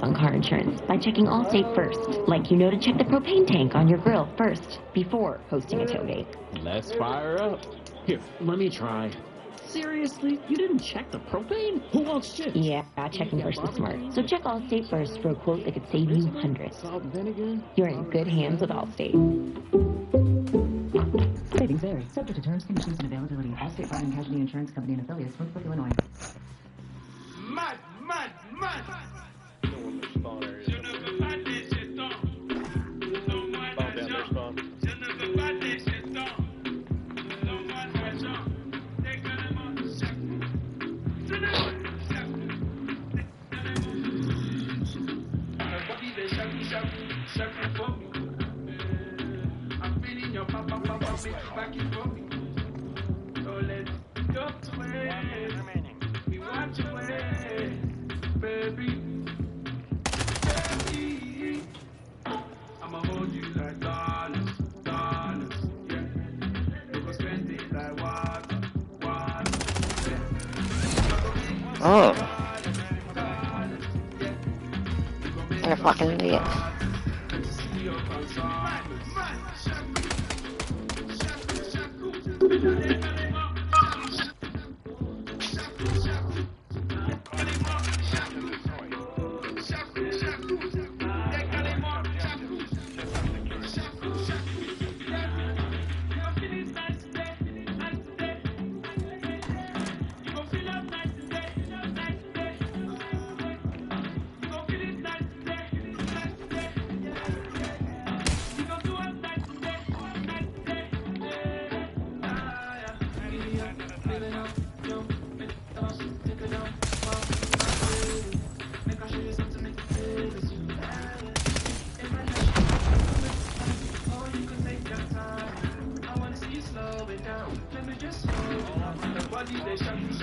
On car insurance by checking Allstate first, like you know to check the propane tank on your grill first before hosting a tailgate. Let's fire up. Here, let me try. Seriously? You didn't check the propane? Who wants chips? Yeah, checking first is smart. So check Allstate first for a quote that could save you hundreds. Salt and vinegar? You're in good hands with Allstate. Savings vary. Subject to terms, conditions, and availability. Allstate Fire and Casualty Insurance Company and affiliates, Northbrook, Illinois. Mad! I'm feeling your papa, back it for me. So let's go to it. We want to win, baby. I'ma hold you like dollars, yeah. You go spend it like water, yeah. Oh. You're a fucking idiot.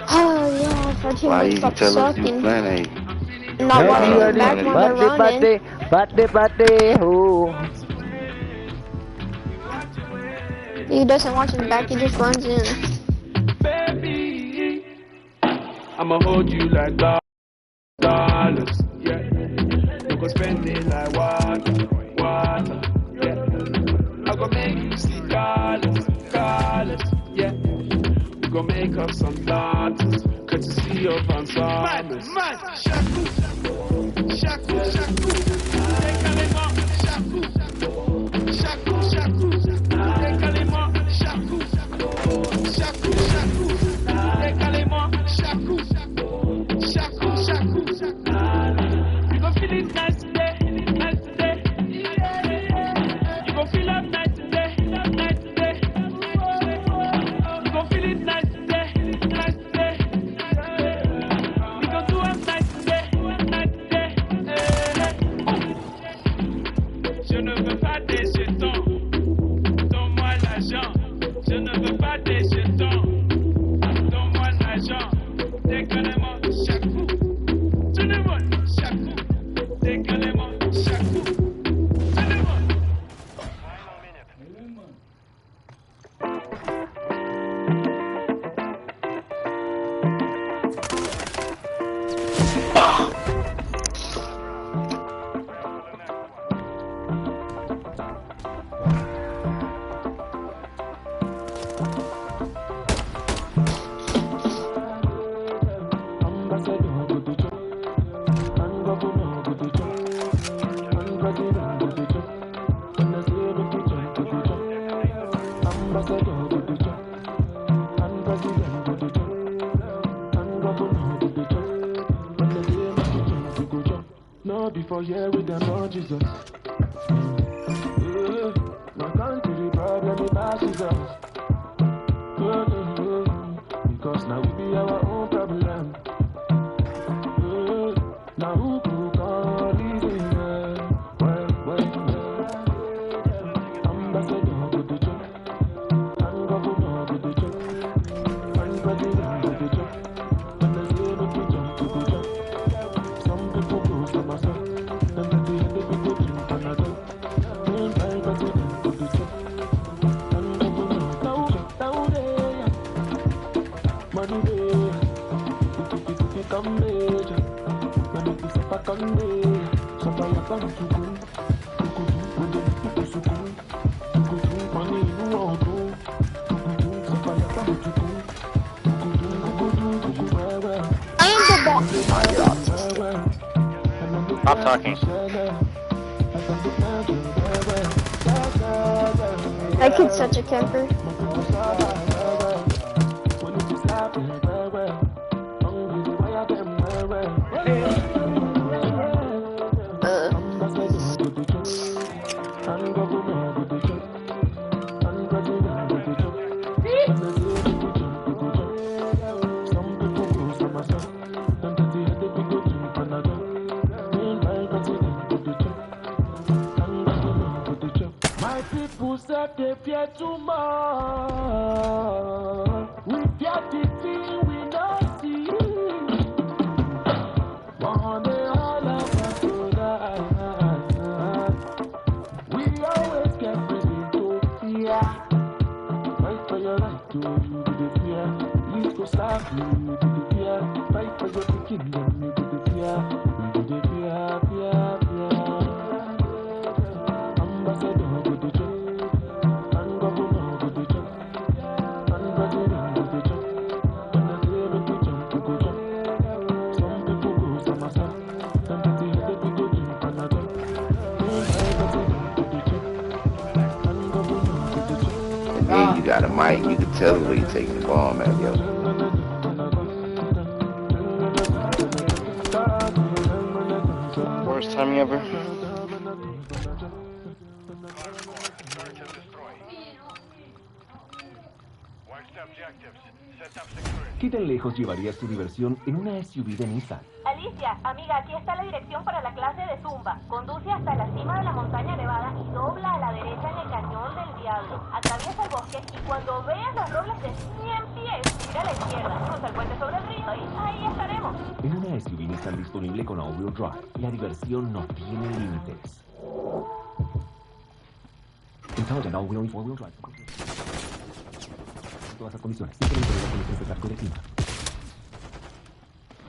Oh yeah, 14 Why you stop tell us you sucking. plenty? Not running back when they're running. He doesn't watch his back, he just runs in. Baby, I'ma hold you like dollars, yeah. You go spend it like water, yeah. I go make you see dollars, yeah. We go make up some dollars, courtesy of ensembles. Shaku, shaku, you gon' feel it nice today, you gon' feel up nice today, you gon' feel it nice today, we gon' do it nice today, Je ne veux pas des jetons, donne-moi l'argent, je ne veux pas des jetons, donne-moi l'argent, décalez-moi chaque coup, tenez-moi chaque coup, décalez-moi chaque coup, tenez-moi. No, before here with them, Lord Jesus. My country, the problem it passes us. Because now we be our own problem. Now who could Stop talking. That kid's such a camper. And you got a mic, you can tell where you take the bomb at, yo. Worst timing ever. ¿Qué tan lejos llevarías tu diversión en una SUV de Nissan? Alicia, amiga, aquí está la dirección para la clase de Zumba. Conduce hasta la cima de la montaña nevada y dobla a la derecha en el cañón del diablo. Atraviesa el bosque y cuando veas las robles de 100 pies, gira a la izquierda. Cruza el puente sobre el río y ahí estaremos. En una SUV Nissan disponible con all-wheel drive, la diversión no tiene límites. Intelligent all-wheel y four-wheel drive. Todas las condiciones. Simplemente las condiciones de tráfico de clima.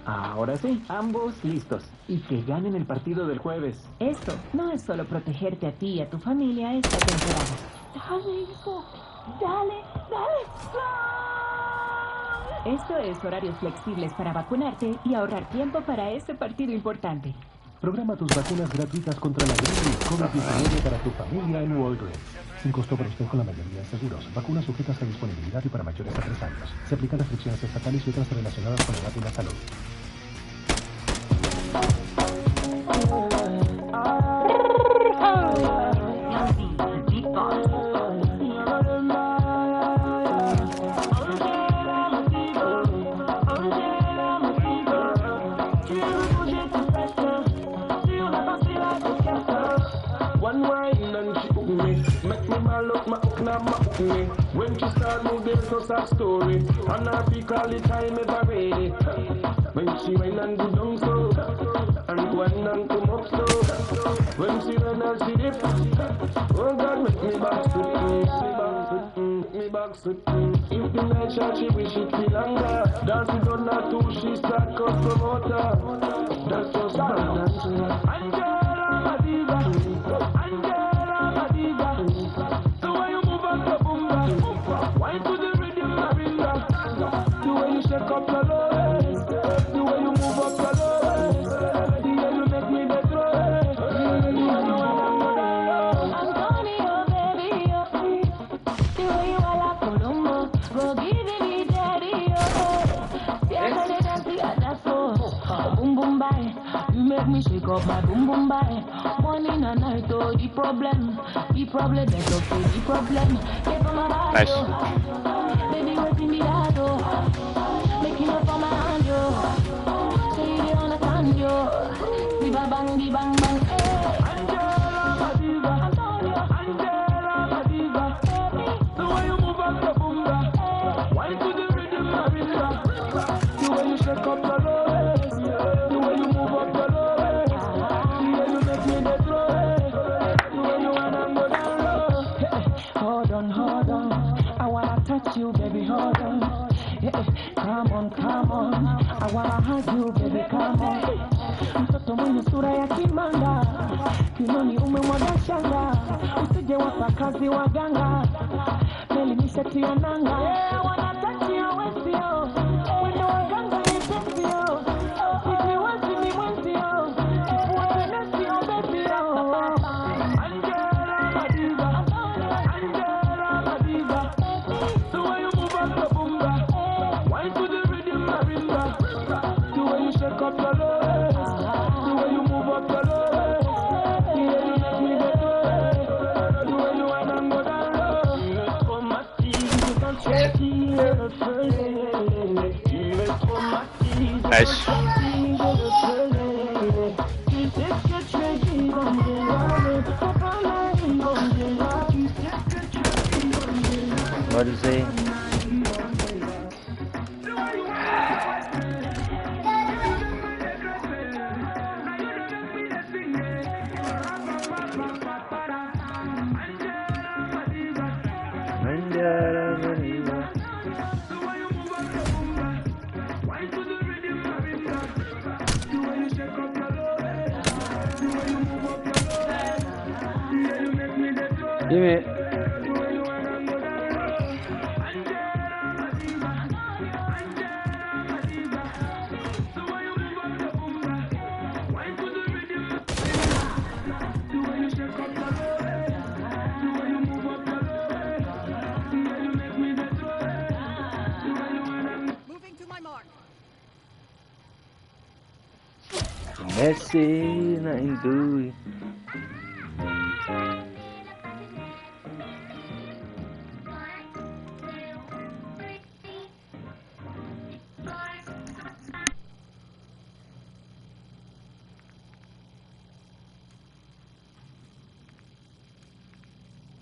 Ahora sí, ambos listos. Y que ganen el partido del jueves. Esto no es solo protegerte a ti y a tu familia esta temporada. Dale, hijo. Dale, dale. Esto es horarios flexibles para vacunarte y ahorrar tiempo para este partido importante. Programa tus vacunas gratuitas contra la gripe y COVID-19 para tu familia en Walgreens. Sin costo para usted con la mayoría de seguros. Vacunas sujetas a disponibilidad y para mayores de 3 años. Se aplican restricciones estatales y otras relacionadas con la edad y la salud. When she start moving, just a story. And I pick all the time ever ready. When she went and go down so, and go and come up so. When she went and she dip, oh God, make me back to me back to if the night shot, she wish it be longer. Dance it on her too, she start cut promoter. That's just bad. Angela Madiva, Angela Madiva. The way you move on the boom, wine to the rhythm, marimba. The way you shake up your lows, the way you move up your lows, the way you make me the throat. Antonio, baby, the way you are like Colombo, go give me daddy, boom boom bye, you make me shake up my boom boom bye. Morning and night, oh, the problem, that's okay, the problem. Get on my body, baby, waiting me that, oh, making up on my hand, yo. Say you don't understand, yo. Di bang, eh. Angela Madiva, Angela Madiva. hold on. I wanna touch you, baby, hold on. Yeah, come on, come on. I wanna hug you, baby, come on. Mtoto mwenye sura ya kimanga, kinoni umemwaga shanga, usije wapa kazi waganga, meli nishatia nanga. Yeah, wanatakia wesio, wende waganga ni pesio, siji wasi ni mwenzio, kifua tenesio bebio. Angela Madiba, Angela Madiba, the way you move up the boomba, wine to the rhythm marimba, the way you shake up your legs, the way you move up your legs, the way you make me get wet, the way you wanna go down low. Let's go my teeth, don't shake it, let's go my teeth, Nice. What do you say? Give me. Messi na indui.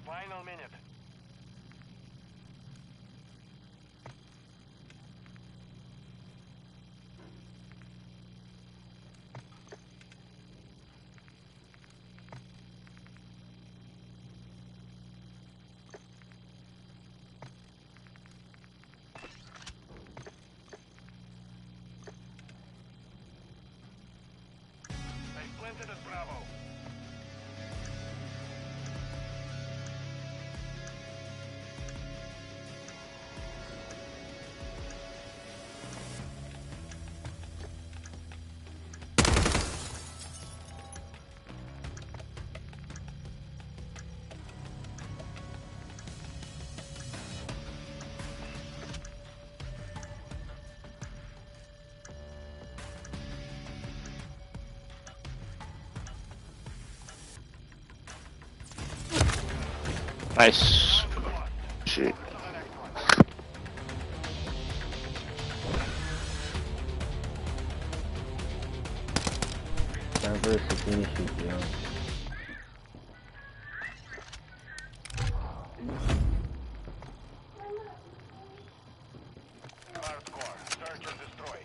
Final minute. They planted at Bravo. Nice. Shit. Time for us to finish it, yo. Hardcore. Search and destroy.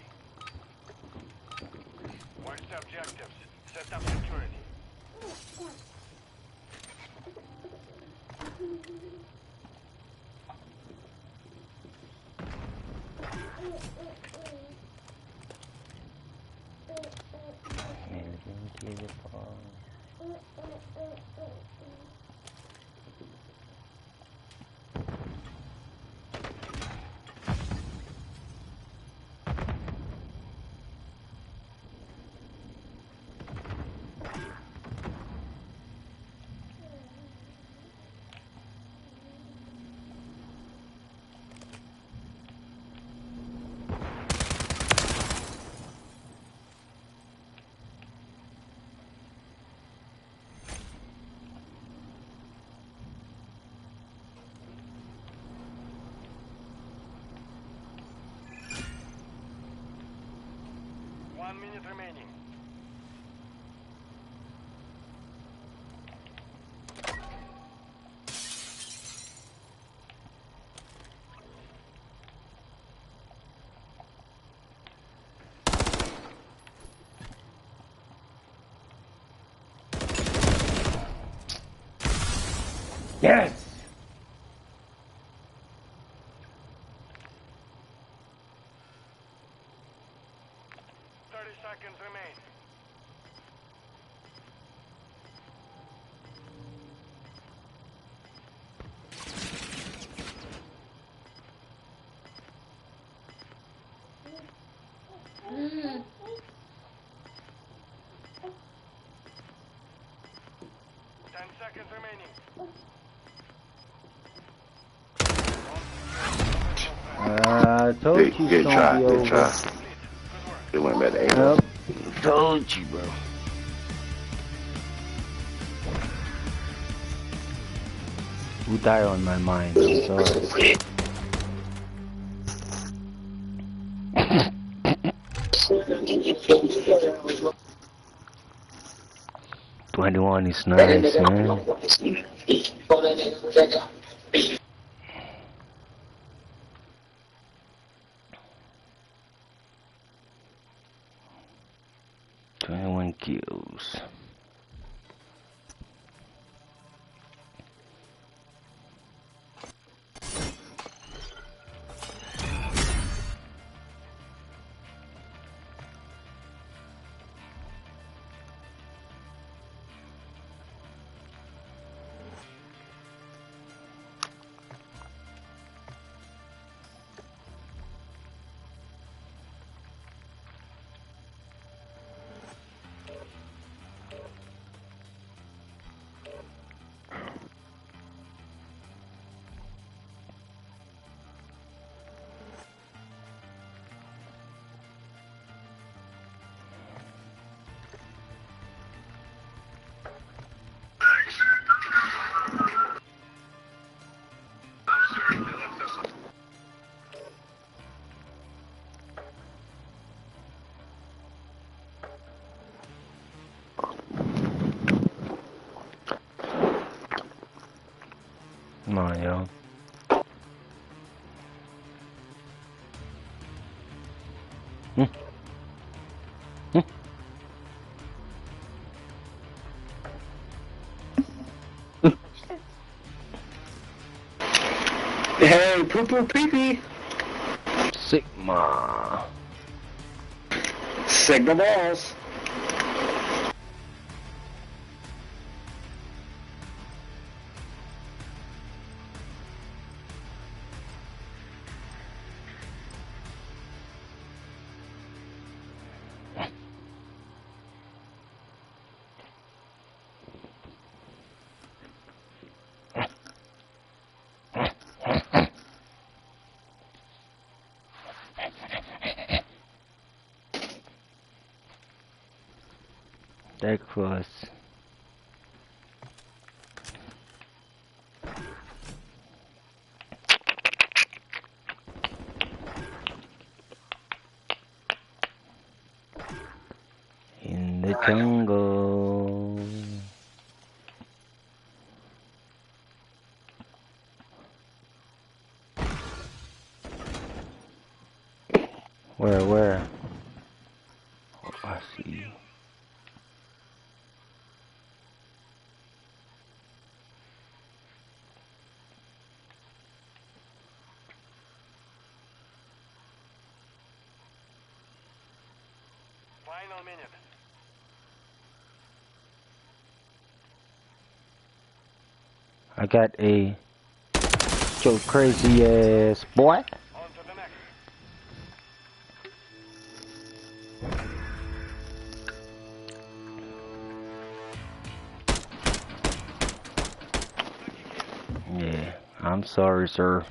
Watch the objectives. Set up security. Minute remaining. Yes! 30 seconds remain. Mm. 10 seconds remaining. I told you it's Good gonna try, be good over. try. It went better. Yep. Told you, bro. Who died on my mind? I'm sorry. 21 is nice, man. Kills. Come on, yo. Hey, poo poo pee pee. Sigma. Sigma balls. Breakfast. In the jungle. Where? Oh, I see. Final minute. I got a so crazy ass boy. On to the next. Yeah, I'm sorry, sir.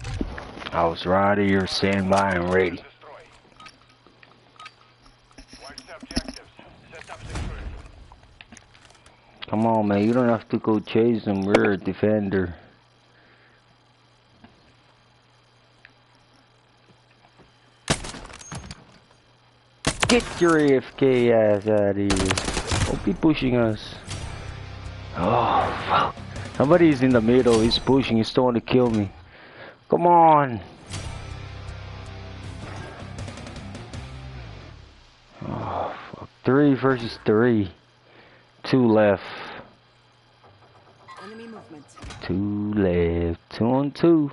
I was right here, standing by and ready. Watch the objectives. Set up security. Come on, man. You don't have to go chase them. We're a defender. Get your AFK ass out of here. Don't be pushing us. Oh, fuck. Somebody's in the middle. He's pushing. He's trying to kill me. Come on. Oh, fuck. 3 versus 3. 2 left. Enemy movement. 2 left. 2 on 2.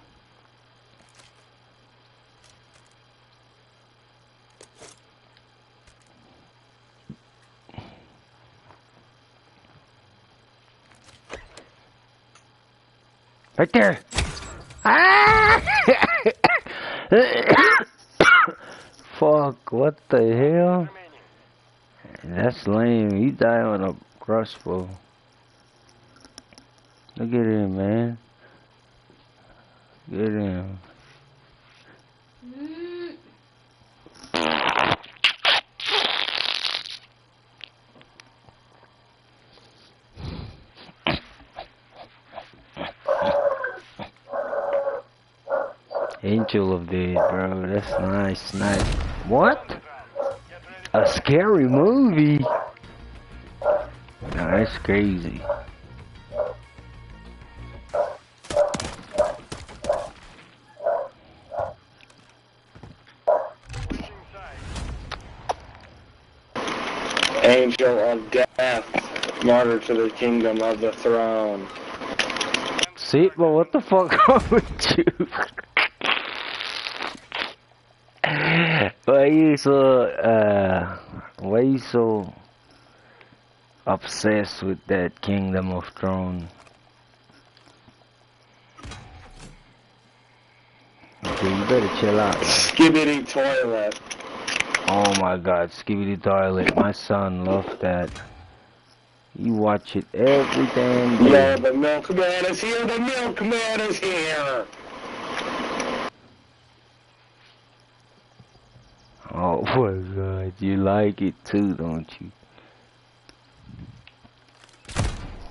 Right there! Ah! Fuck, what the hell? That's lame. He died on a crossbow. Look at him, man. Get him. Angel of Death, bro. That's nice, nice. What? A scary movie? Nah, that's crazy. Angel of Death, martyr to the kingdom of the throne. See, but what the fuck wrong with you? Why you so obsessed with that Kingdom of Throne? Okay, you better chill out. Skibidi toilet. Oh my god, Skibidi Toilet. My son loved that. You watch it every damn day. Yo, the milkman is here, the milkman is here! Oh my god, you like it too, don't you?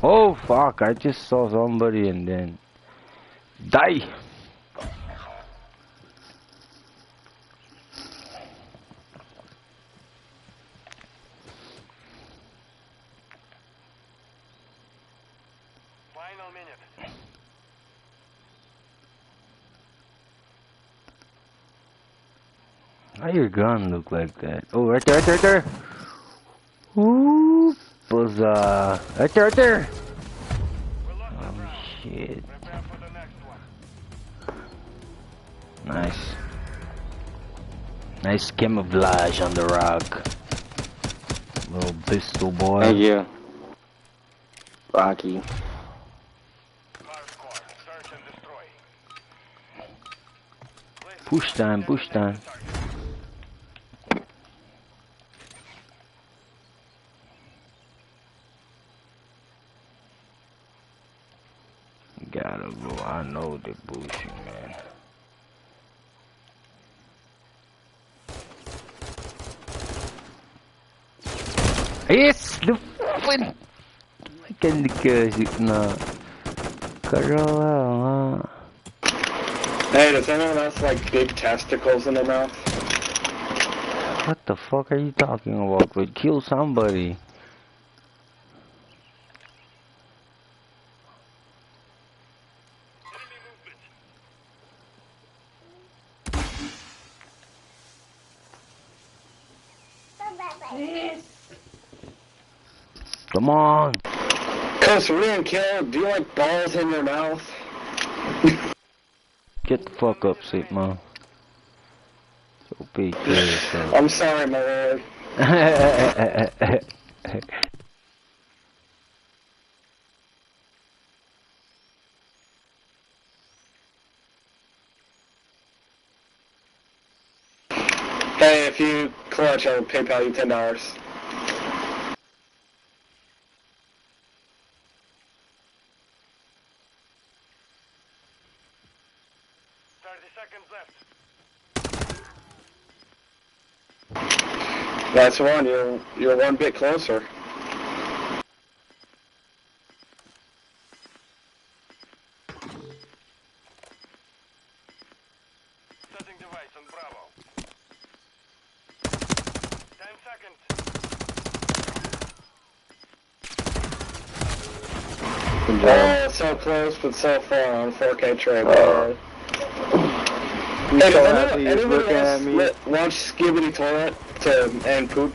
Oh fuck, I just saw somebody and then die. Final minute. How your gun look like that? Oh, right there, right there, right there. Ooh, buzza. Right there, right there. Oh shit. Nice. Nice camouflage on the rock. Little pistol boy. Thank you. Rocky. Push time, push time. Gotta go. I know they're pushing, man. Yes! The fucking... Makan dikasih na. Karawa. Hey, does anyone else like big testicles in their mouth? What the fuck are you talking about? Would kill somebody. Come on. Korean Kill, do you like balls in your mouth? Get the fuck up, Sigma. So be good, I'm sorry, my lord. Hey, if you clutch, I'll PayPal you $10. 30 seconds left. That's one. You're one bit closer. Setting device on Bravo. 10 seconds. Oh, so close, but so far on 4K trade. Hey, does anybody else watch Skibidi Toilet and poop?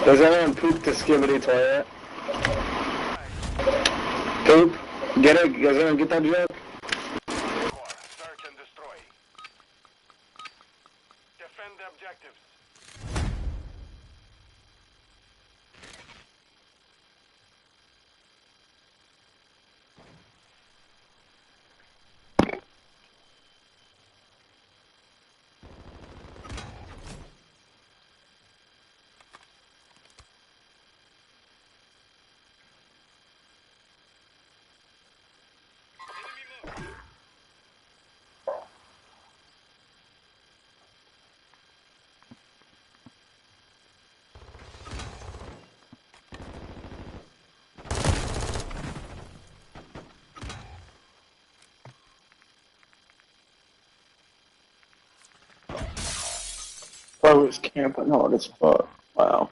Does anyone poop to Skibidi Toilet? Poop? Get it? Does anyone get that joke? Search and destroy. Defend the objectives. Bravo is camping hard as fuck. Wow.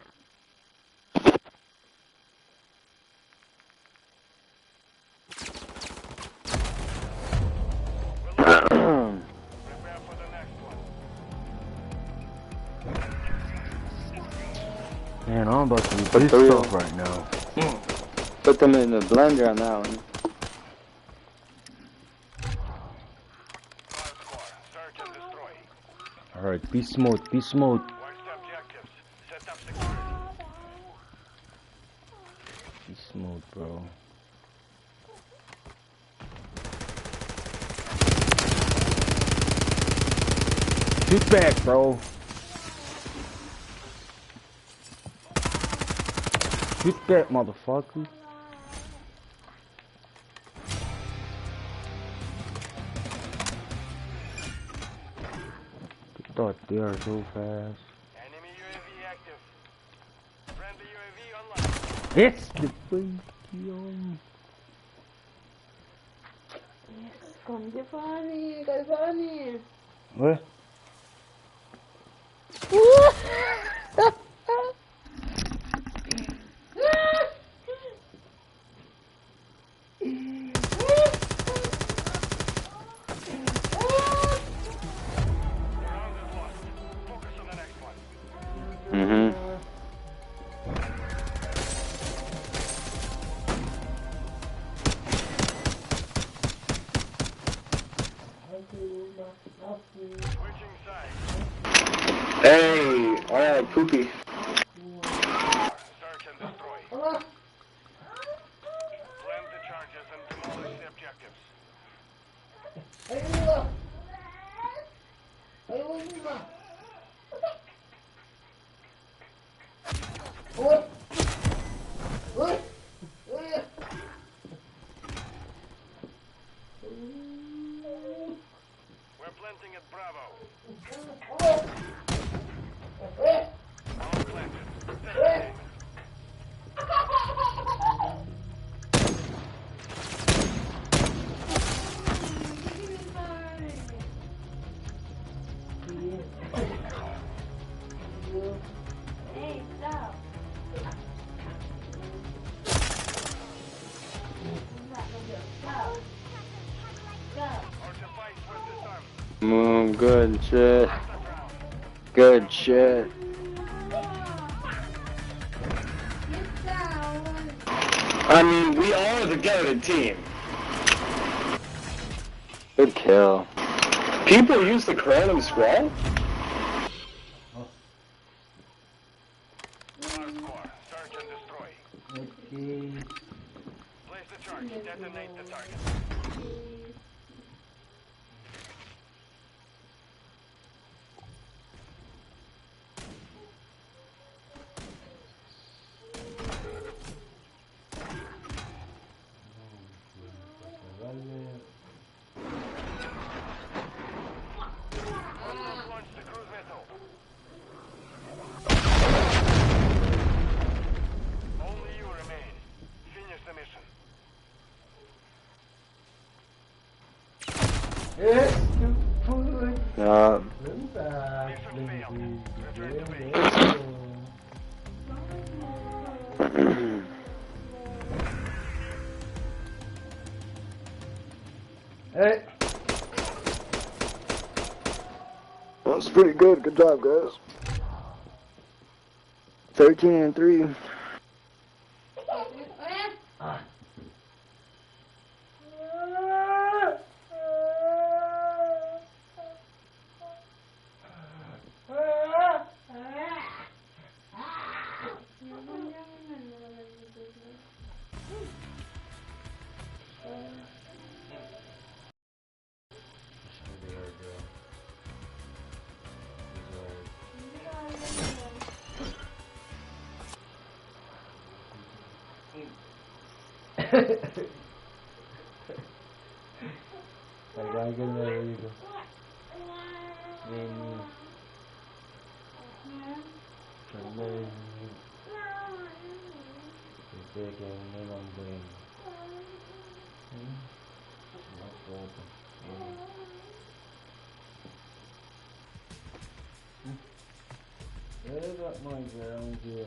Man, I'm about to be pissed off right now. Put them in the blender on that one. Alright, be smooth, be smooth. Be smooth, bro. Shoot back, bro. Shoot back, motherfucker. Get that there so fast. Enemy UAV active. Friendly UAV online. It's the freaking. Funny. What? Hey, alright, poopy. Search and destroy. Plant the charges and demolish the objectives. We're planting at Bravo. All planted. Stay. Hey, stop. Good shit. Good shit. I mean, we are the goated team. Good kill. People use the Corona Squall? Search and destroy. Place the charge. Detonate the target. Launch the cruise missile. Only you remain. Finish the mission. Hey. That's pretty good. Good job, guys. 13-3. Where's that my ground here?